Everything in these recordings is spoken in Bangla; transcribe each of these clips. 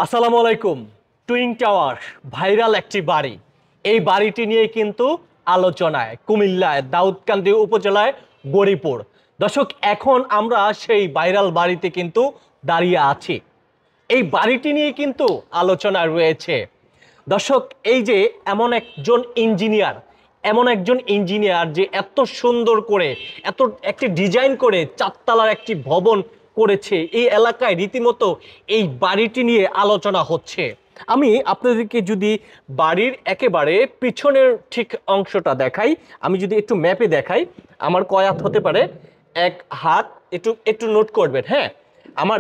আসসালামু আলাইকুম। টুইন টাওয়ার ভাইরাল একটি বাড়ি। এই বাড়িটি নিয়ে কিন্তু আলোচনায় কুমিল্লায় দাউদকান্দি উপজেলায় গরিপুর। দর্শক, এখন আমরা সেই ভাইরাল বাড়িতে কিন্তু দাঁড়িয়ে আছি। এই বাড়িটি নিয়ে কিন্তু আলোচনা রয়েছে। দর্শক, এই যে এমন একজন ইঞ্জিনিয়ার যে এত সুন্দর করে এত একটি ডিজাইন করে চারতলার একটি ভবন করেছে, এই এলাকায় রীতিমতো এই বাড়িটি নিয়ে আলোচনা হচ্ছে। আমি আপনাদেরকে যদি বাড়ির একেবারে পিছনের ঠিক অংশটা দেখাই, আমি যদি একটু ম্যাপে দেখাই, আমার কয় হাত হতে পারে? এক হাত। একটু একটু নোট করবেন, হ্যাঁ। আমার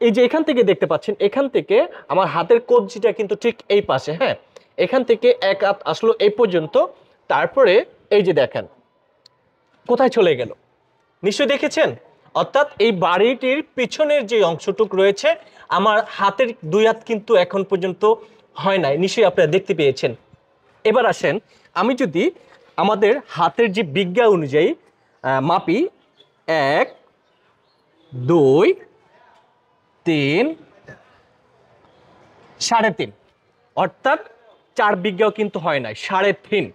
এই যে এখান থেকে দেখতে পাচ্ছেন, এখান থেকে আমার হাতের কবজিটা কিন্তু ঠিক এই পাশে, হ্যাঁ। এখান থেকে এক হাত আসলো এই পর্যন্ত। তারপরে এই যে দেখেন কোথায় চলে গেল, নিশ্চয়ই দেখেছেন। অর্থাৎ এই বাড়িটির পিছনের যে অংশটুক রয়েছে, আমার হাতের দুই হাত কিন্তু এখন পর্যন্ত হয় নাই, নিশ্চয়ই আপনারা দেখতে পেয়েছেন। এবার আসেন, আমি যদি আমাদের হাতের যে বিজ্ঞা অনুযায়ী মাপি, 1 2 3 3.5, অর্থাৎ 4 বিঘাও কিন্তু হয় নাই, 3.5।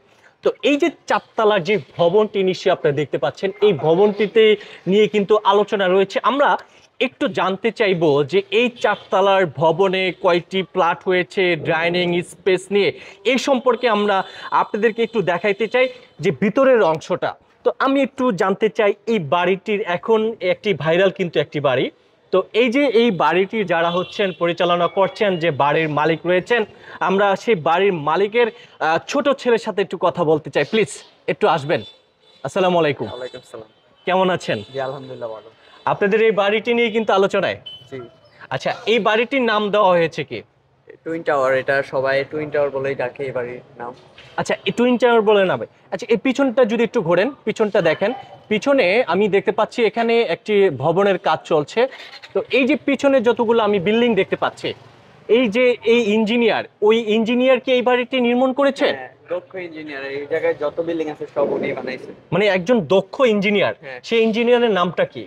তো এই যে চারতলার যে ভবনটি নিশ্চয়ই আপনারা দেখতে পাচ্ছেন, এই ভবনটিতে নিয়ে কিন্তু আলোচনা রয়েছে। আমরা একটু জানতে চাইবো যে এই চারতলার ভবনে কয়টি প্লট হয়েছে, ডাইনিং স্পেস নিয়ে এই সম্পর্কে আমরা আপনাদেরকে একটু দেখাইতে চাই যে ভিতরের অংশটা। তো আমি একটু জানতে চাই, এই বাড়িটির এখন একটি ভাইরাল কিন্তু একটি বাড়ি। তো এই যে এই বাড়িটি যারা হচ্ছেন পরিচালনা করছেন, যে বাড়ির মালিক রয়েছেন, আমরা সেই বাড়ির মালিকের ছোট ছেলের সাথে একটু কথা বলতে চাই। প্লিজ একটু আসবেন। আসসালামু আলাইকুম। ওয়ালাইকুম সালাম। কেমন আছেন? জি, আলহামদুলিল্লাহ ভালো। আপনাদের এই বাড়িটি নিয়ে কিন্তু আলোচনায়। জি, আচ্ছা, এই বাড়িটির নাম দেওয়া হয়েছে কি? টুইন টাওয়ার, এটা সবাই টুইন টাওয়ার বলেই ডাকে এই বাড়ির নাম। আচ্ছা, এই টুইন টাওয়ার বলে নামে। আচ্ছা, এই পিছনটা যদি একটু ঘোরেন, পিছনটা দেখেন। পিছনে আমি দেখতে পাচ্ছি এখানে একটি ভবনের কাজ চলছে। তো এই যে পিছনে যতগুলো আমি বিল্ডিং দেখতে পাচ্ছি, এই যে এই ইঞ্জিনিয়ার, ওই ইঞ্জিনিয়ার কি এই বাড়িটি নির্মাণ করেছে? হ্যাঁ, দক্ষ ইঞ্জিনিয়ার, এই জায়গায় যত বিল্ডিং আছে সব উনি বানাইছে। মানে একজন দক্ষ ইঞ্জিনিয়ার। হ্যাঁ। সেই ইঞ্জিনিয়ারের নামটা কি?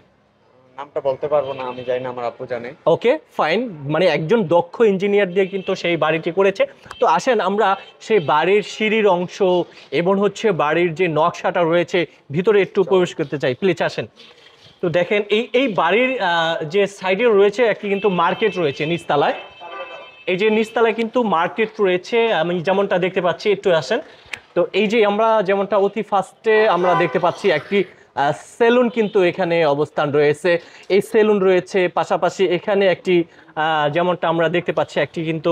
নামটা বলতে পারবো না, আমি জানি না, আমার আপু জানে। ওকে, ফাইন। মানে একজন দক্ষ ইঞ্জিনিয়ার দিয়ে কিন্তু সেই বাড়িটি করেছে। তো আসেন, আমরা সেই বাড়ির সিঁড়ির অংশ এবং হচ্ছে বাড়ির যে নকশাটা রয়েছে ভিতরে একটু প্রবেশ করতে চাই। প্লিজ আসেন। তো দেখেন, এই বাড়ির যে সাইডে রয়েছে একটি কিন্তু মার্কেট রয়েছে নিচতলায়। এই যে নিচতলায় কিন্তু মার্কেট রয়েছে, আমি যেমনটা দেখতে পাচ্ছি। একটু আসেন। তো এই যে আমরা যেমনটা অতি ফার্স্টে আমরা দেখতে পাচ্ছি একটি সেলুন কিন্তু এখানে অবস্থান রয়েছে। এই সেলুন রয়েছে, পাশাপাশি এখানে একটি যেমনটা আমরা দেখতে পাচ্ছি একটি কিন্তু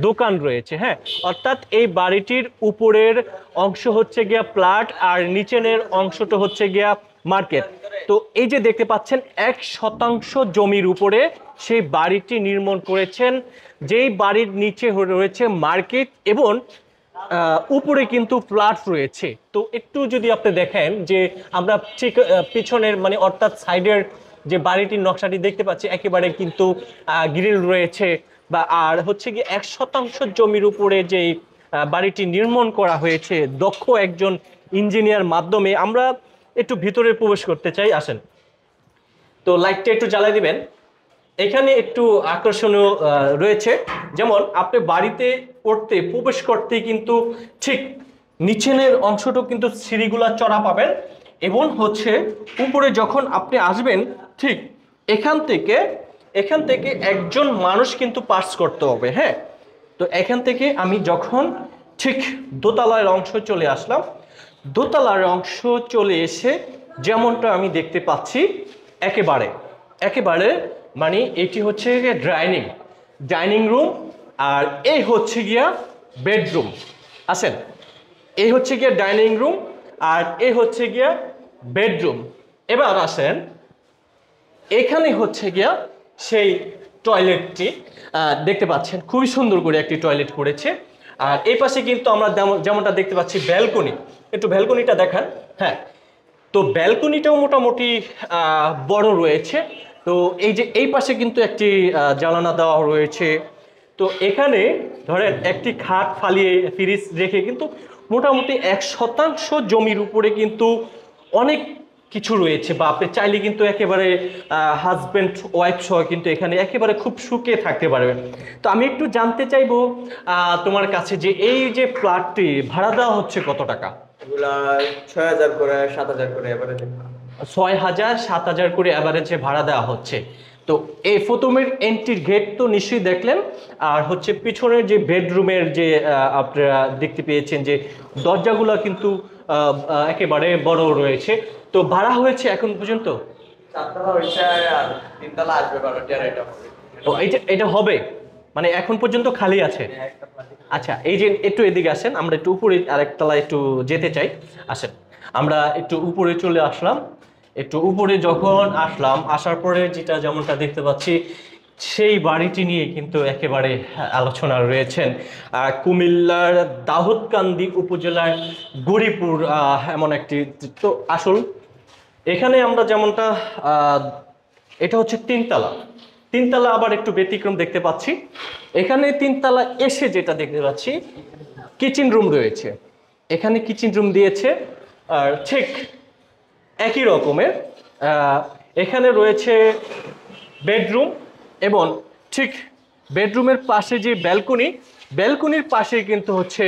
দোকান রয়েছে, হ্যাঁ। অর্থাৎ এই বাড়িটির উপরের অংশ হচ্ছে গিয়া প্লাট, আর নিচের অংশটা হচ্ছে গিয়া মার্কেট। তো এই যে দেখতে পাচ্ছেন 1% জমির উপরে সেই বাড়িটি নির্মাণ করেছেন, যেই বাড়ির নিচে রয়েছে মার্কেট এবং উপরে কিন্তু ফ্ল্যাট রয়েছে। তো একটু যদি আপনি দেখেন যে আমরা ঠিক পিছনের মানে অর্থাৎ সাইডের যে বাড়িটির নকশাটি দেখতে পাচ্ছি, একেবারে কিন্তু গ্রিল রয়েছে। বা আর হচ্ছে কি 1% জমির উপরে যে বাড়িটি নির্মাণ করা হয়েছে দক্ষ একজন ইঞ্জিনিয়ার মাধ্যমে। আমরা একটু ভিতরে প্রবেশ করতে চাই, আসেন। তো লাইটটা একটু জ্বালাই দিবেন। এখানে একটু আকর্ষণীয় রয়েছে, যেমন আপনি বাড়িতে প্রবেশ করতে কিন্তু ঠিক নিচের অংশটা কিন্তু সিঁড়িগুলা চড়া পাবেন, এবং হচ্ছে উপরে যখন আপনি আসবেন ঠিক এখান থেকে একজন মানুষ কিন্তু পাস করতে হবে, হ্যাঁ। তো এখান থেকে আমি যখন ঠিক দোতলার অংশ চলে আসলাম, দোতলার অংশ চলে এসে যেমনটা আমি দেখতে পাচ্ছি, একেবারে একেবারে মানে এটি হচ্ছে গিয়ে ডাইনিং রুম, আর এই হচ্ছে গিয়া বেডরুম। আসেন, এই হচ্ছে গিয়া ডাইনিং রুম, আর এই হচ্ছে গিয়া বেডরুম। এবার আসেন, এখানে হচ্ছে গিয়া সেই টয়লেটটি দেখতে পাচ্ছেন, খুবই সুন্দর করে একটি টয়লেট করেছে। আর এই পাশে কিন্তু আমরা যেমনটা দেখতে পাচ্ছি ব্যালকনি। একটু ব্যালকনিটা দেখান, হ্যাঁ। তো ব্যালকনিটাও মোটামুটি বড় রয়েছে। তো এই যে এই পাশে কিন্তু একটি জানালা দেওয়া রয়েছে। তো এখানে ধরেন একটি খাট ফালিয়ে ফ্রিজ রেখে কিন্তু মোটামুটি 1% জমির উপরে কিন্তু অনেক কিছু রয়েছে, বা আপনি চাইলে কিন্তু একেবারে হাজব্যান্ড ওয়াইফ সহ কিন্তু এখানে একেবারে খুব সুখে থাকতে পারবেন। তো আমি একটু জানতে চাইবো তোমার কাছে যে এই যে ফ্ল্যাটটি ভাড়া দেওয়া হচ্ছে কত টাকা? এগুলা 6,000 করে 7,000 করে এবারে 6,000 7,000 করে অ্যাভারেজে ভাড়া দেওয়া হচ্ছে। তো এই প্রথমের এন্ট্রির গেট তো নিশ্চয়ই দেখলেন, আর হচ্ছে পিছনের যে বেডরুমের যে আপনারা দেখতে পেয়েছেন যে দরজাগুলো কিন্তু একেবারে বড় রয়েছে। তো ভাড়া হয়েছে এখন পর্যন্ত 4 তলা হইছে আর 3 তলা আসবে 12টা আর এটা হবে। ও এটা হবে, মানে এখন পর্যন্ত খালি আছে। একটা ফ্ল্যাটে আচ্ছা, এই যে একটু এদিকে আসেন, আমরা একটু উপরে আরেকতলা একটু যেতে চাই। আসেন, আমরা একটু উপরে চলে আসলাম। একটু উপরে যখন আসলাম, আসার পরে যেটা যেমনটা দেখতে পাচ্ছি, সেই বাড়িটি নিয়ে কিন্তু একেবারে আলোচনা রয়েছেন। কুমিল্লার দাউদকান্দি উপজেলার গরিপুর এমন একটি তো আসল। এখানে আমরা যেমনটা এটা হচ্ছে তিনতলা। তিনতলা আবার একটু ব্যতিক্রম দেখতে পাচ্ছি। এখানে তিনতলা এসে যেটা দেখতে পাচ্ছি, কিচেন রুম রয়েছে। এখানে কিচেন রুম দিয়েছে, আর ঠিক একই রকমের এখানে রয়েছে বেডরুম, এবং ঠিক বেডরুমের পাশে যে ব্যালকনি, ব্যালকনির পাশে কিন্তু হচ্ছে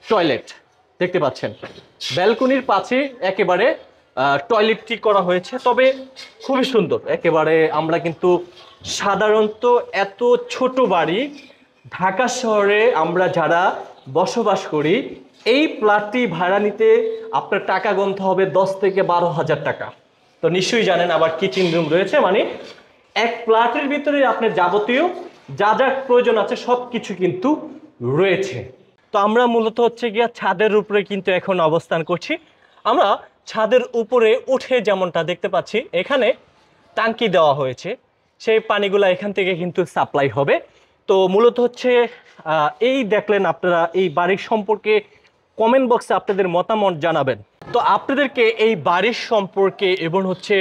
টয়লেট দেখতে পাচ্ছেন। ব্যালকনির পাশে একেবারে টয়লেটটি করা হয়েছে, তবে খুবই সুন্দর একেবারে। আমরা কিন্তু সাধারণত এত ছোট বাড়ি ঢাকা শহরে আমরা যারা বসবাস করি, এই ফ্ল্যাটটি ভাড়া নিতে আপনার টাকা গুনতে হবে 10 থেকে 12,000 টাকা। তো নিশ্চয়ই জানেন, আবার কিচেন রুম রয়েছে, মানে এক ফ্ল্যাটের ভিতরে আপনার যাবতীয় যা যা প্রয়োজন আছে সব কিছু কিন্তু রয়েছে। তো আমরা মূলত হচ্ছে গিয়া ছাদের উপরে কিন্তু এখন অবস্থান করছি। আমরা ছাদের উপরে উঠে যেমনটা দেখতে পাচ্ছি, এখানে টাঙ্কি দেওয়া হয়েছে, সেই পানিগুলো এখান থেকে কিন্তু সাপ্লাই হবে। তো মূলত হচ্ছে এই দেখলেন আপনারা এই বাড়ির সম্পর্কে কমেন্ট বক্সে আপনাদের মতামত জানাবেন। তো আপনাদেরকে এই বাড়ির সম্পর্কে এবং হচ্ছে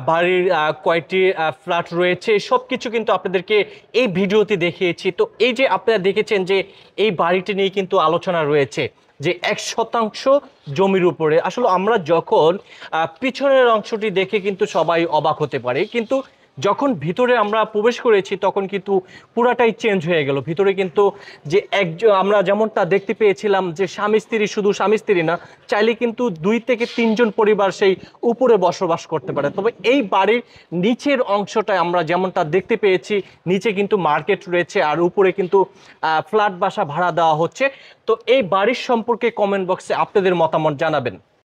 বাড়ির কয়টি ফ্ল্যাট রয়েছে সব কিছু কিন্তু আপনাদেরকে এই ভিডিওতে দেখিয়েছি। তো এই যে আপনারা দেখেছেন যে এই বাড়িটি নিয়ে কিন্তু আলোচনা রয়েছে যে 1% জমির উপরে। আসলে আমরা যখন পিছনের অংশটি দেখে কিন্তু সবাই অবাক হতে পারে, কিন্তু যখন ভিতরে আমরা প্রবেশ করেছি তখন কিন্তু পুরাটাই চেঞ্জ হয়ে গেল। ভিতরে কিন্তু যে একজন আমরা যেমনটা দেখতে পেয়েছিলাম যে স্বামী স্ত্রী, শুধু স্বামী স্ত্রী না, চাইলে কিন্তু 2 থেকে 3 জন পরিবার সেই উপরে বসবাস করতে পারে। তবে এই বাড়ির নিচের অংশটায় আমরা যেমনটা দেখতে পেয়েছি, নিচে কিন্তু মার্কেট রয়েছে আর উপরে কিন্তু ফ্ল্যাট বাসা ভাড়া দেওয়া হচ্ছে। তো এই বাড়ির সম্পর্কে কমেন্ট বক্সে আপনাদের মতামত জানাবেন।